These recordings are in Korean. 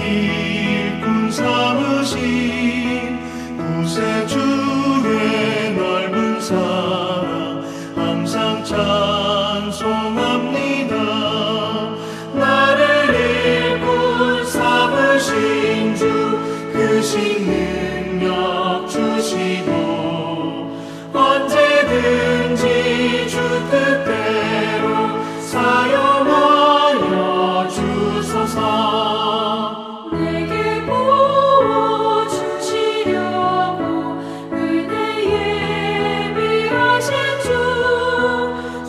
일꾼 삼으신 구세주의 넓은 사랑 항상 찬송합니다. 나를 일꾼 삼으신 주 크신 능력 주시고 언제든지 주 뜻대로 사용하여 주소서. 내게 부어주시려고 은혜 예비하신 주,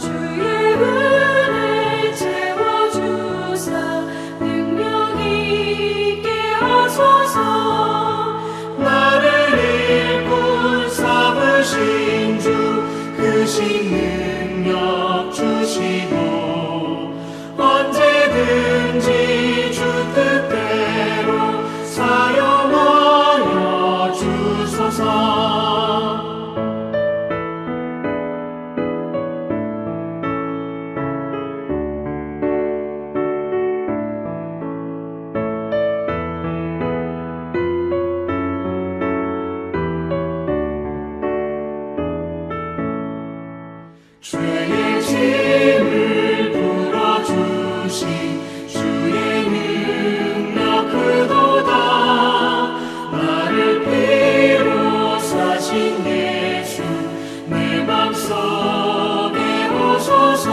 주의 은혜 채워주사 능력 있게 하소서. 나를 일꾼 삼으신 주 크신 능력 주시고 언제든지 주 뜻대로 사용하여 주소서. 죄의 짐을 풀어주신 주의 능력 크도다. 나를 피로 사신 예수 내 맘속에 오소서.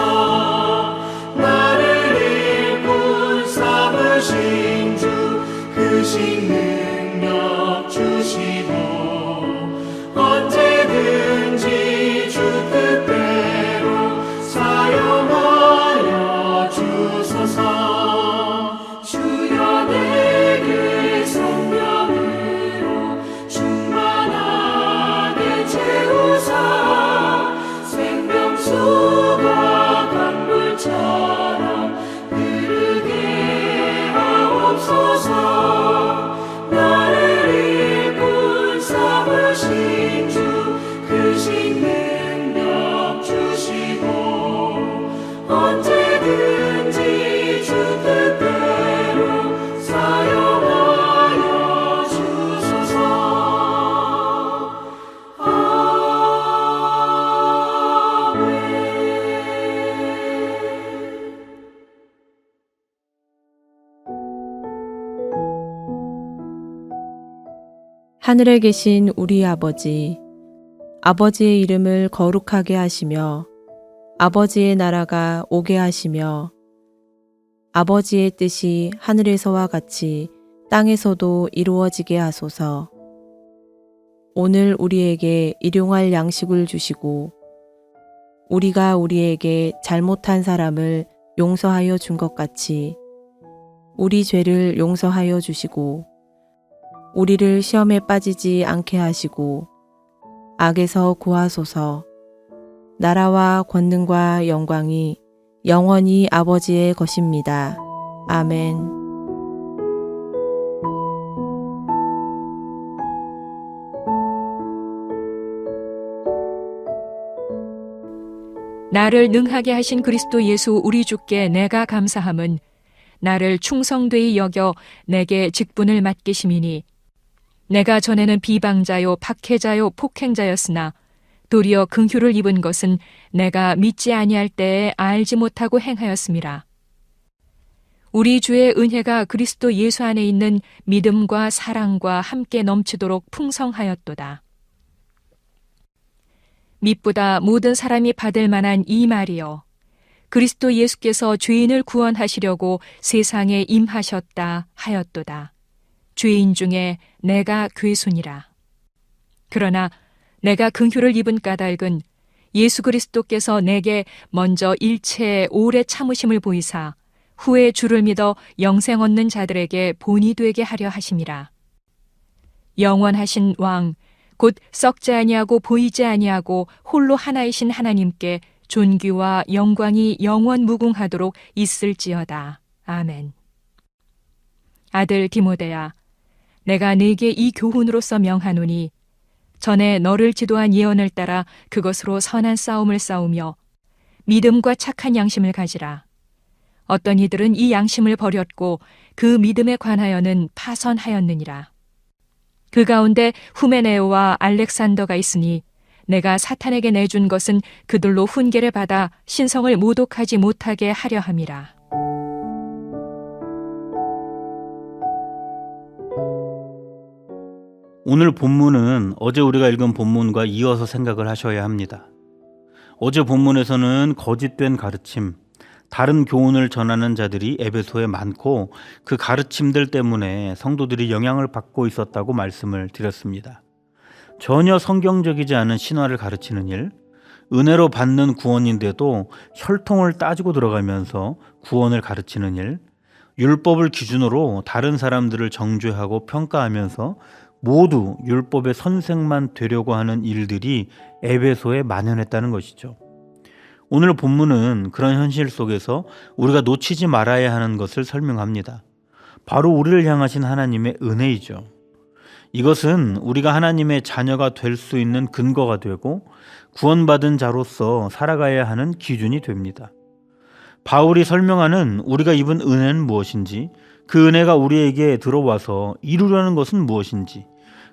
나를 일꾼 삼으신 주 크신 능력 주시고 언제든지 주 뜻대로 사용하여 주소서. 주여 내게 성령으로 충만하게 채우사 생명수가 강물처럼 흐르게 하옵소서. 나를 일꾼 삼으신 주 크신 능력 주시고 언제든지 주 뜻대로 사용하여 주소서. 아멘. 하늘에 계신 우리 아버지, 아버지의 이름을 거룩하게 하시며 아버지의 나라가 오게 하시며 아버지의 뜻이 하늘에서와 같이 땅에서도 이루어지게 하소서. 오늘 우리에게 일용할 양식을 주시고 우리가 우리에게 잘못한 사람을 용서하여 준 것 같이 우리 죄를 용서하여 주시고 우리를 시험에 빠지지 않게 하시고 악에서 구하소서. 나라와 권능과 영광이 영원히 아버지의 것입니다. 아멘. 나를 능하게 하신 그리스도 예수 우리 주께 내가 감사함은 나를 충성되이 여겨 내게 직분을 맡기심이니 내가 전에는 비방자요 박해자요 폭행자였으나 도리어 긍휼을 입은 것은 내가 믿지 아니할 때에 알지 못하고 행하였음이라. 우리 주의 은혜가 그리스도 예수 안에 있는 믿음과 사랑과 함께 넘치도록 풍성하였도다. mit보다 모든 사람이 받을 만한 이 말이여, 그리스도 예수께서 죄인을 구원하시려고 세상에 임하셨다 하였도다. 죄인 중에 내가 괴순이라. 그러나 내가 긍휼을 입은 까닭은 예수 그리스도께서 내게 먼저 일체의 오래 참으심을 보이사 후에 주를 믿어 영생 얻는 자들에게 본이 되게 하려 하심이라. 영원하신 왕 곧 썩지 아니하고 보이지 아니하고 홀로 하나이신 하나님께 존귀와 영광이 영원 무궁하도록 있을지어다. 아멘. 아들 디모데야, 내가 네게 이 교훈으로서 명하노니 전에 너를 지도한 예언을 따라 그것으로 선한 싸움을 싸우며 믿음과 착한 양심을 가지라. 어떤 이들은 이 양심을 버렸고 그 믿음에 관하여는 파선하였느니라. 그 가운데 후메네오와 알렉산더가 있으니 내가 사탄에게 내준 것은 그들로 훈계를 받아 신성을 모독하지 못하게 하려 함이라. 오늘 본문은 어제 우리가 읽은 본문과 이어서 생각을 하셔야 합니다. 어제 본문에서는 거짓된 가르침, 다른 교훈을 전하는 자들이 에베소에 많고 그 가르침들 때문에 성도들이 영향을 받고 있었다고 말씀을 드렸습니다. 전혀 성경적이지 않은 신화를 가르치는 일, 은혜로 받는 구원인데도 혈통을 따지고 들어가면서 구원을 가르치는 일, 율법을 기준으로 다른 사람들을 정죄하고 평가하면서 모두 율법의 선생만 되려고 하는 일들이 에베소에 만연했다는 것이죠. 오늘 본문은 그런 현실 속에서 우리가 놓치지 말아야 하는 것을 설명합니다. 바로 우리를 향하신 하나님의 은혜이죠. 이것은 우리가 하나님의 자녀가 될 수 있는 근거가 되고 구원받은 자로서 살아가야 하는 기준이 됩니다. 바울이 설명하는 우리가 입은 은혜는 무엇인지, 그 은혜가 우리에게 들어와서 이루려는 것은 무엇인지,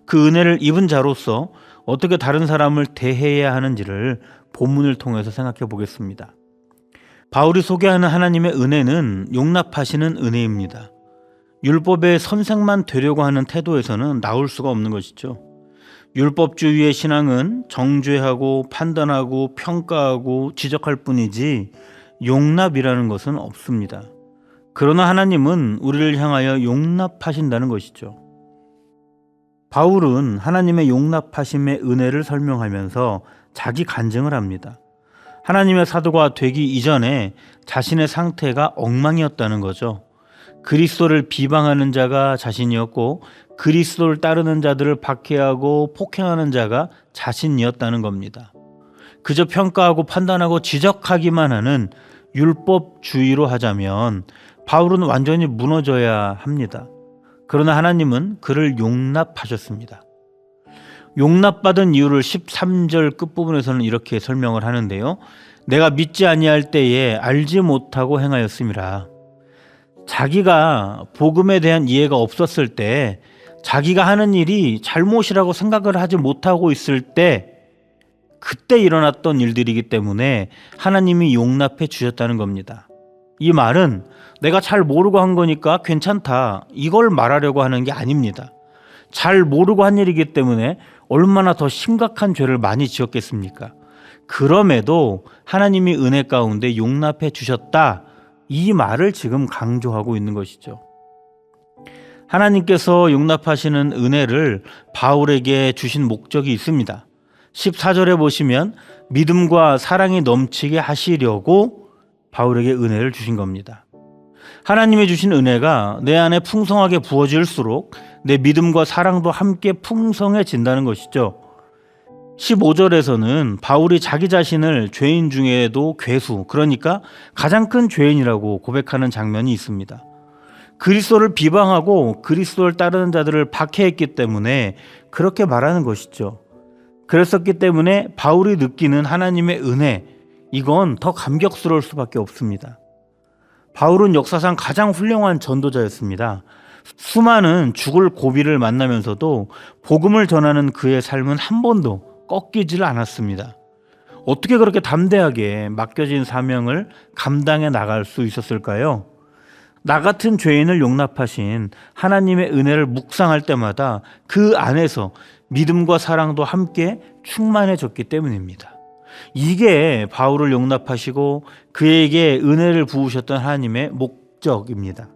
그 은혜를 입은 자로서 어떻게 다른 사람을 대해야 하는지를 본문을 통해서 생각해 보겠습니다. 바울이 소개하는 하나님의 은혜는 용납하시는 은혜입니다. 율법의 선생만 되려고 하는 태도에서는 나올 수가 없는 것이죠. 율법주의의 신앙은 정죄하고 판단하고 평가하고 지적할 뿐이지 용납이라는 것은 없습니다. 그러나 하나님은 우리를 향하여 용납하신다는 것이죠. 바울은 하나님의 용납하심의 은혜를 설명하면서 자기 간증을 합니다. 하나님의 사도가 되기 이전에 자신의 상태가 엉망이었다는 거죠. 그리스도를 비방하는 자가 자신이었고 그리스도를 따르는 자들을 박해하고 폭행하는 자가 자신이었다는 겁니다. 그저 평가하고 판단하고 지적하기만 하는 율법주의로 하자면 바울은 완전히 무너져야 합니다. 그러나 하나님은 그를 용납하셨습니다. 용납받은 이유를 13절 끝부분에서는 이렇게 설명을 하는데요. 내가 믿지 아니할 때에 알지 못하고 행하였음이라. 자기가 복음에 대한 이해가 없었을 때, 자기가 하는 일이 잘못이라고 생각을 하지 못하고 있을 때, 그때 일어났던 일들이기 때문에 하나님이 용납해 주셨다는 겁니다. 이 말은 내가 잘 모르고 한 거니까 괜찮다, 이걸 말하려고 하는 게 아닙니다. 잘 모르고 한 일이기 때문에 얼마나 더 심각한 죄를 많이 지었겠습니까? 그럼에도 하나님이 은혜 가운데 용납해 주셨다, 이 말을 지금 강조하고 있는 것이죠. 하나님께서 용납하시는 은혜를 바울에게 주신 목적이 있습니다. 14절에 보시면 믿음과 사랑이 넘치게 하시려고 바울에게 은혜를 주신 겁니다. 하나님이 주신 은혜가 내 안에 풍성하게 부어질수록 내 믿음과 사랑도 함께 풍성해진다는 것이죠. 15절에서는 바울이 자기 자신을 죄인 중에도 괴수, 그러니까 가장 큰 죄인이라고 고백하는 장면이 있습니다. 그리스도를 비방하고 그리스도를 따르는 자들을 박해했기 때문에 그렇게 말하는 것이죠. 그랬었기 때문에 바울이 느끼는 하나님의 은혜, 이건 더 감격스러울 수밖에 없습니다. 바울은 역사상 가장 훌륭한 전도자였습니다. 수많은 죽을 고비를 만나면서도 복음을 전하는 그의 삶은 한 번도 꺾이질 않았습니다. 어떻게 그렇게 담대하게 맡겨진 사명을 감당해 나갈 수 있었을까요? 나 같은 죄인을 용납하신 하나님의 은혜를 묵상할 때마다 그 안에서 믿음과 사랑도 함께 충만해졌기 때문입니다. 이게 바울을 용납하시고 그에게 은혜를 부으셨던 하나님의 목적입니다.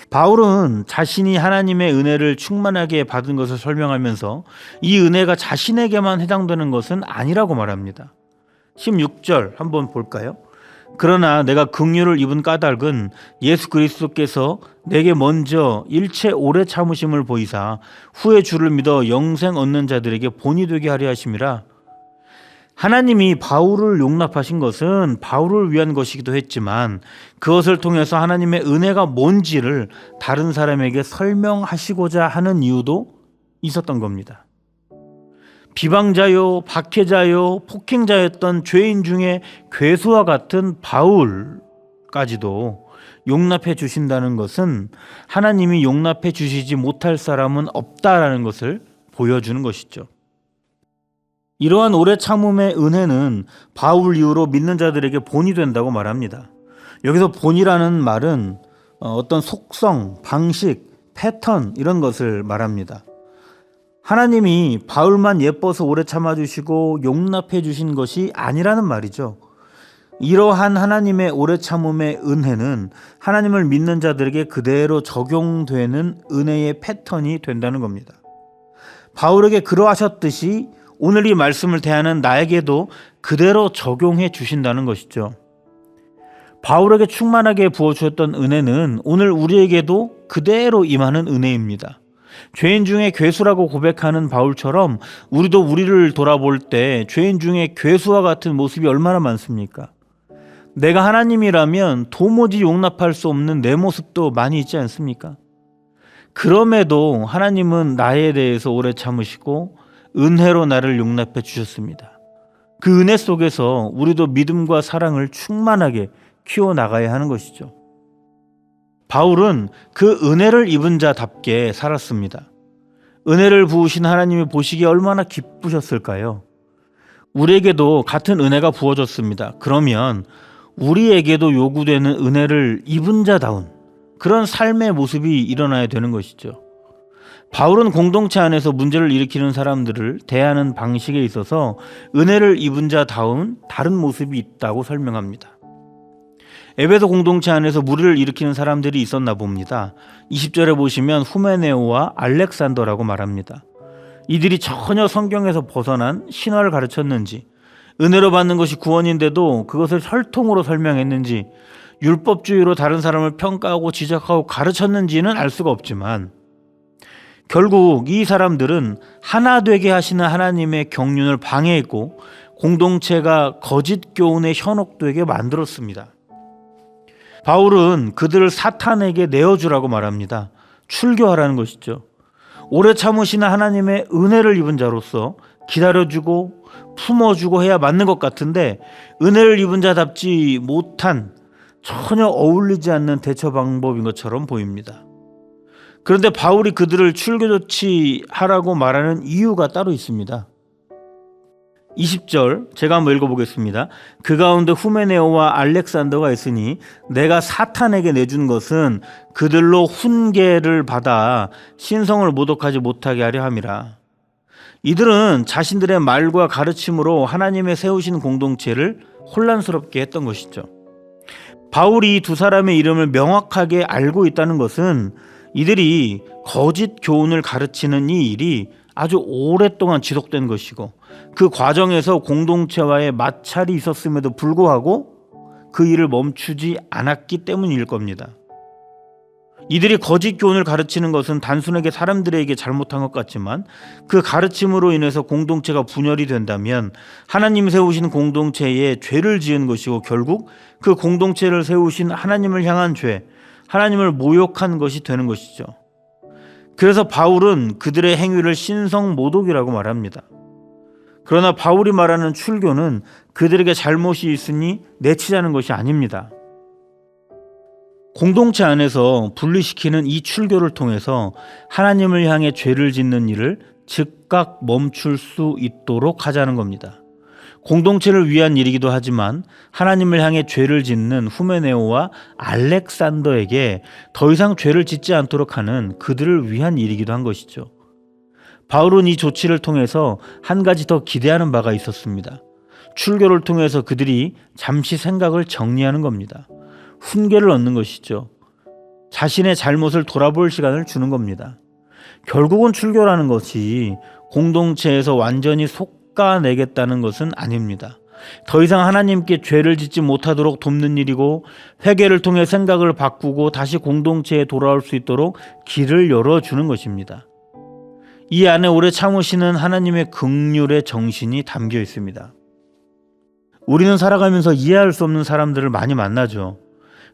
바울은 자신이 하나님의 은혜를 충만하게 받은 것을 설명하면서 이 은혜가 자신에게만 해당되는 것은 아니라고 말합니다. 16절 한번 볼까요? 그러나 내가 긍휼을 입은 까닭은 예수 그리스도께서 내게 먼저 일체 오래 참으심을 보이사 후에 주를 믿어 영생 얻는 자들에게 본이 되게 하려 하심이라. 하나님이 바울을 용납하신 것은 바울을 위한 것이기도 했지만 그것을 통해서 하나님의 은혜가 뭔지를 다른 사람에게 설명하시고자 하는 이유도 있었던 겁니다. 비방자요, 박해자요, 폭행자였던 죄인 중에 괴수와 같은 바울, 것까지도 용납해 주신다는 것은 하나님이 용납해 주시지 못할 사람은 없다라는 것을 보여주는 것이죠. 이러한 오래 참음의 은혜는 바울 이후로 믿는 자들에게 본이 된다고 말합니다. 여기서 본이라는 말은 어떤 속성, 방식, 패턴 이런 것을 말합니다. 하나님이 바울만 예뻐서 오래 참아주시고 용납해 주신 것이 아니라는 말이죠. 이러한 하나님의 오래 참음의 은혜는 하나님을 믿는 자들에게 그대로 적용되는 은혜의 패턴이 된다는 겁니다. 바울에게 그러하셨듯이 오늘 이 말씀을 대하는 나에게도 그대로 적용해 주신다는 것이죠. 바울에게 충만하게 부어주셨던 은혜는 오늘 우리에게도 그대로 임하는 은혜입니다. 죄인 중에 괴수라고 고백하는 바울처럼 우리도 우리를 돌아볼 때 죄인 중에 괴수와 같은 모습이 얼마나 많습니까? 내가 하나님이라면 도무지 용납할 수 없는 내 모습도 많이 있지 않습니까? 그럼에도 하나님은 나에 대해서 오래 참으시고 은혜로 나를 용납해 주셨습니다. 그 은혜 속에서 우리도 믿음과 사랑을 충만하게 키워나가야 하는 것이죠. 바울은 그 은혜를 입은 자답게 살았습니다. 은혜를 부으신 하나님이 보시기에 얼마나 기쁘셨을까요? 우리에게도 같은 은혜가 부어졌습니다. 그러면 우리에게도 요구되는 은혜를 입은 자다운 그런 삶의 모습이 일어나야 되는 것이죠. 바울은 공동체 안에서 문제를 일으키는 사람들을 대하는 방식에 있어서 은혜를 입은 자다운 다른 모습이 있다고 설명합니다. 에베소 공동체 안에서 무리를 일으키는 사람들이 있었나 봅니다. 20절에 보시면 후메네오와 알렉산더라고 말합니다. 이들이 전혀 성경에서 벗어난 신화를 가르쳤는지, 은혜로 받는 것이 구원인데도 그것을 혈통으로 설명했는지, 율법주의로 다른 사람을 평가하고 지적하고 가르쳤는지는 알 수가 없지만 결국 이 사람들은 하나 되게 하시는 하나님의 경륜을 방해했고 공동체가 거짓 교훈에 현혹되게 만들었습니다. 바울은 그들을 사탄에게 내어주라고 말합니다. 출교하라는 것이죠. 오래 참으시는 하나님의 은혜를 입은 자로서 기다려주고 품어주고 해야 맞는 것 같은데 은혜를 입은 자답지 못한 전혀 어울리지 않는 대처 방법인 것처럼 보입니다. 그런데 바울이 그들을 출교 조치하라고 말하는 이유가 따로 있습니다. 20절 제가 한번 읽어보겠습니다. 그 가운데 후메네오와 알렉산더가 있으니 내가 사탄에게 내준 것은 그들로 훈계를 받아 신성을 모독하지 못하게 하려 함이라. 이들은 자신들의 말과 가르침으로 하나님의 세우신 공동체를 혼란스럽게 했던 것이죠. 바울이 두 사람의 이름을 명확하게 알고 있다는 것은 이들이 거짓 교훈을 가르치는 이 일이 아주 오랫동안 지속된 것이고 그 과정에서 공동체와의 마찰이 있었음에도 불구하고 그 일을 멈추지 않았기 때문일 겁니다. 이들이 거짓 교훈을 가르치는 것은 단순하게 사람들에게 잘못한 것 같지만 그 가르침으로 인해서 공동체가 분열이 된다면 하나님 세우신 공동체에 죄를 지은 것이고 결국 그 공동체를 세우신 하나님을 향한 죄, 하나님을 모욕한 것이 되는 것이죠. 그래서 바울은 그들의 행위를 신성모독이라고 말합니다. 그러나 바울이 말하는 출교는 그들에게 잘못이 있으니 내치자는 것이 아닙니다. 공동체 안에서 분리시키는 이 출교를 통해서 하나님을 향해 죄를 짓는 일을 즉각 멈출 수 있도록 하자는 겁니다. 공동체를 위한 일이기도 하지만 하나님을 향해 죄를 짓는 후메네오와 알렉산더에게 더 이상 죄를 짓지 않도록 하는 그들을 위한 일이기도 한 것이죠. 바울은 이 조치를 통해서 한 가지 더 기대하는 바가 있었습니다. 출교를 통해서 그들이 잠시 생각을 정리하는 겁니다. 훈계를 얻는 것이죠. 자신의 잘못을 돌아볼 시간을 주는 겁니다. 결국은 출교라는 것이 공동체에서 완전히 속아내겠다는 것은 아닙니다. 더 이상 하나님께 죄를 짓지 못하도록 돕는 일이고 회개를 통해 생각을 바꾸고 다시 공동체에 돌아올 수 있도록 길을 열어주는 것입니다. 이 안에 오래 참으시는 하나님의 긍휼의 정신이 담겨 있습니다. 우리는 살아가면서 이해할 수 없는 사람들을 많이 만나죠.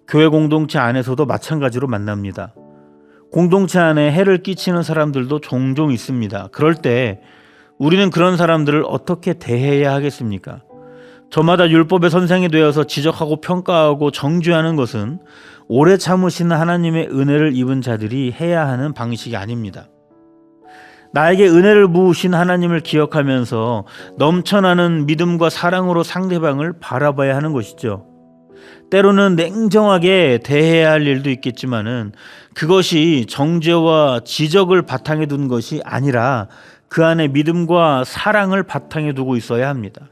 교회 공동체 안에서도 마찬가지로 만납니다. 공동체 안에 해를 끼치는 사람들도 종종 있습니다. 그럴 때 우리는 그런 사람들을 어떻게 대해야 하겠습니까? 저마다 율법의 선생이 되어서 지적하고 평가하고 정죄하는 것은 오래 참으시는 하나님의 은혜를 입은 자들이 해야 하는 방식이 아닙니다. 나에게 은혜를 부으신 하나님을 기억하면서 넘쳐나는 믿음과 사랑으로 상대방을 바라봐야 하는 것이죠. 때로는 냉정하게 대해야 할 일도 있겠지만은 그것이 정죄와 지적을 바탕에 둔 것이 아니라 그 안에 믿음과 사랑을 바탕에 두고 있어야 합니다.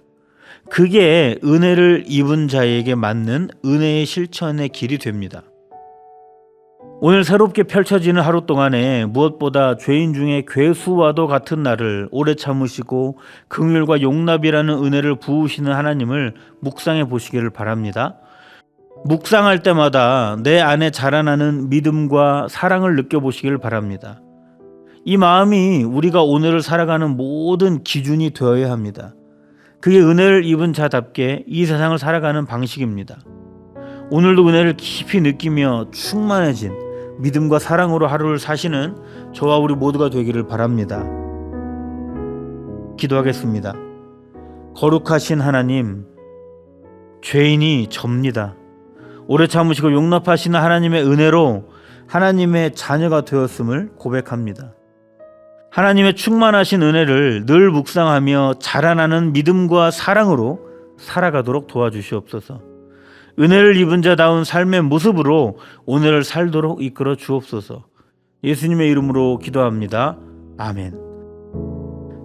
그게 은혜를 입은 자에게 맞는 은혜의 실천의 길이 됩니다. 오늘 새롭게 펼쳐지는 하루 동안에 무엇보다 죄인 중에 괴수와도 같은 나를 오래 참으시고 긍휼과 용납이라는 은혜를 부으시는 하나님을 묵상해 보시기를 바랍니다. 묵상할 때마다 내 안에 자라나는 믿음과 사랑을 느껴보시기를 바랍니다. 이 마음이 우리가 오늘을 살아가는 모든 기준이 되어야 합니다. 그게 은혜를 입은 자답게 이 세상을 살아가는 방식입니다. 오늘도 은혜를 깊이 느끼며 충만해진 믿음과 사랑으로 하루를 사시는 저와 우리 모두가 되기를 바랍니다. 기도하겠습니다. 거룩하신 하나님, 죄인이 접니다. 오래 참으시고 용납하시는 하나님의 은혜로 하나님의 자녀가 되었음을 고백합니다. 하나님의 충만하신 은혜를 늘 묵상하며 자라나는 믿음과 사랑으로 살아가도록 도와주시옵소서. 은혜를 입은 자다운 삶의 모습으로 오늘을 살도록 이끌어 주옵소서. 예수님의 이름으로 기도합니다. 아멘.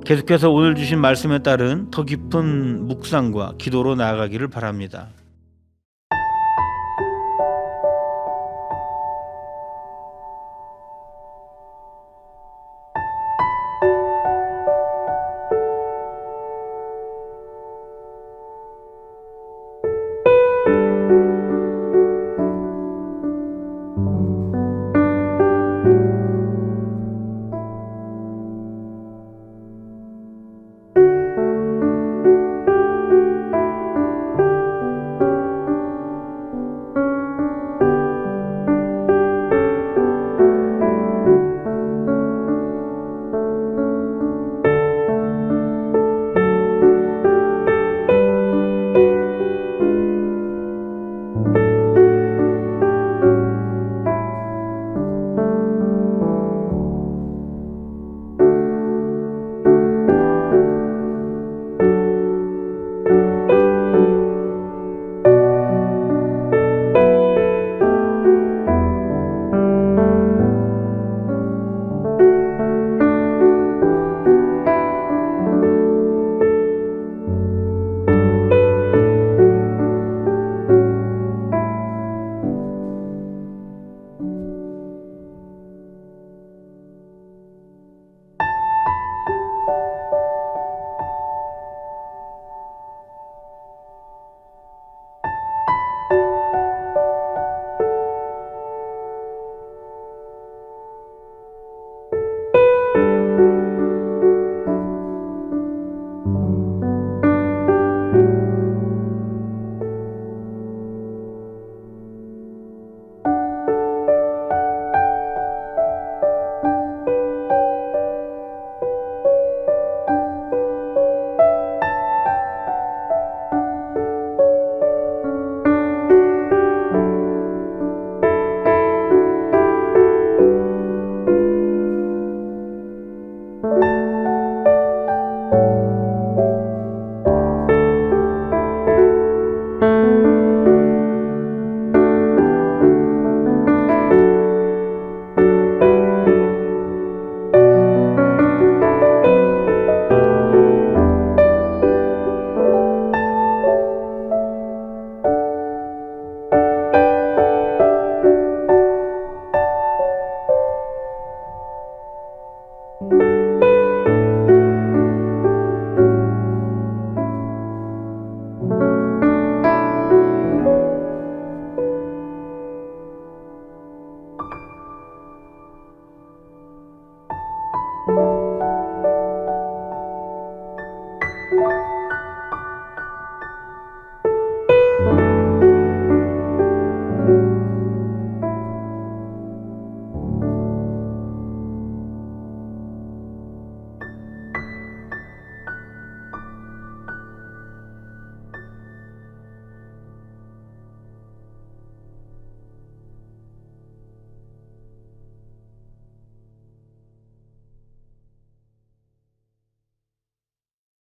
계속해서 오늘 주신 말씀에 따른 더 깊은 묵상과 기도로 나아가기를 바랍니다.